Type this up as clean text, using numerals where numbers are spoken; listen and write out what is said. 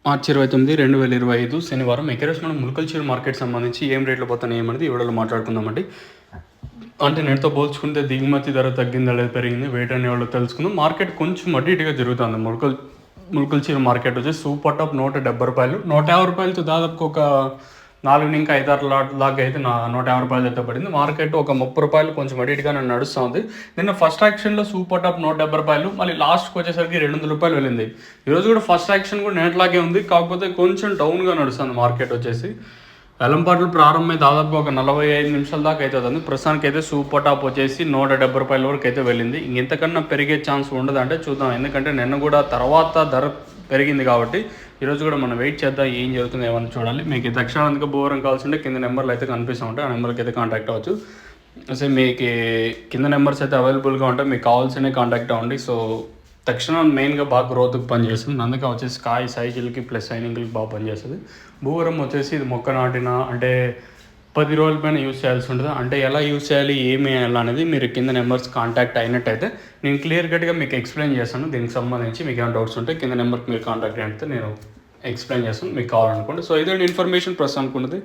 మార్చి 29, 2025 శనివారం. ఈరోజు మనం ములకల్చూరు మార్కెట్ సంబంధించి ఏం రేట్లు పోతున్నాయి ఏమనేది ఈ వీడియోలో మాట్లాడుకుందామండి. అంటే నేటితో పోల్చుకుంటే దిగుమతి ధర తగ్గిందా లేదా పెరిగింది వెయిట్ అనే వాళ్ళు తెలుసుకుందాం. మార్కెట్ కొంచెం అటు ఇటుగా జరుగుతుంది. ములకల్చూరు మార్కెట్ వచ్చి సూపర్ టాప్ ₹170, ₹150తో దాదాపు ఒక 4 ఇంకా 5-6 లాగా అయితే ₹150 అయితే పడింది. మార్కెట్ ఒక ₹30 కొంచెం అటు ఇటుగా నడుస్తూ ఉంది. నిన్న ఫస్ట్ యాక్షన్లో సూపర్ టాప్ ₹170, మళ్ళీ లాస్ట్కి వచ్చేసరికి ₹200 వెళ్ళింది. ఈరోజు కూడా ఫస్ట్ యాక్షన్ కూడా నేట్లాగే ఉంది, కాకపోతే కొంచెం డౌన్గా నడుస్తుంది మార్కెట్ వచ్చేసి. వెలంపాట్లు ప్రారంభమై దాదాపు ఒక 45 నిమిషాల దాకా అవుతుంది. ప్రస్తుతానికి అయితే సూపర్ టాప్ వచ్చేసి ₹170 వరకు అయితే వెళ్ళింది. ఇంతకన్నా పెరిగే ఛాన్స్ ఉండదు అంటే చూద్దాం, ఎందుకంటే నిన్న కూడా తర్వాత ధర పెరిగింది కాబట్టి ఈరోజు కూడా మనం వెయిట్ చేద్దాం ఏం జరుగుతుందో ఏమన్నా చూడాలి. మీకు దక్షిణానికి బోరం కావాల్సింటే కింద నెంబర్లు అయితే కనిపిస్తూ ఉంటాయి, ఆ నెంబర్కి అయితే కాంటాక్ట్ అవ్వచ్చు. సో మీకు కింద నెంబర్స్ అయితే అవైలబుల్గా ఉంటాయి, మీకు కావాల్సిన కాంటాక్ట్ అవ్వండి. సో తక్షణం మెయిన్గా బాగా గ్రోత్కి పనిచేస్తుంది, అందుకే వచ్చేసి కాయ సైజులకి ప్లస్ సైనింగ్లకి బాగా పనిచేస్తుంది. భూవరం వచ్చేసి ఇది మొక్క నాటిన అంటే 10 రోజుల పైన యూజ్ చేయాల్సి ఉంటుంది. అంటే ఎలా యూజ్ చేయాలి ఏమి వేయాలి అనేది మీరు కింద నెంబర్స్ కాంటాక్ట్ అయినట్టయితే నేను క్లియర్ కట్గా మీకు ఎక్స్ప్లెయిన్ చేస్తాను. దీనికి సంబంధించి మీకు ఏమైనా డౌట్స్ ఉంటే కింద నెంబర్కి మీరు కాంటాక్ట్ అయితే నేను ఎక్స్ప్లెయిన్ చేస్తాను మీకు కావాలనుకోండి. సో ఇదే ఇన్ఫర్మేషన్ ప్రస్తుతం అనుకున్నది.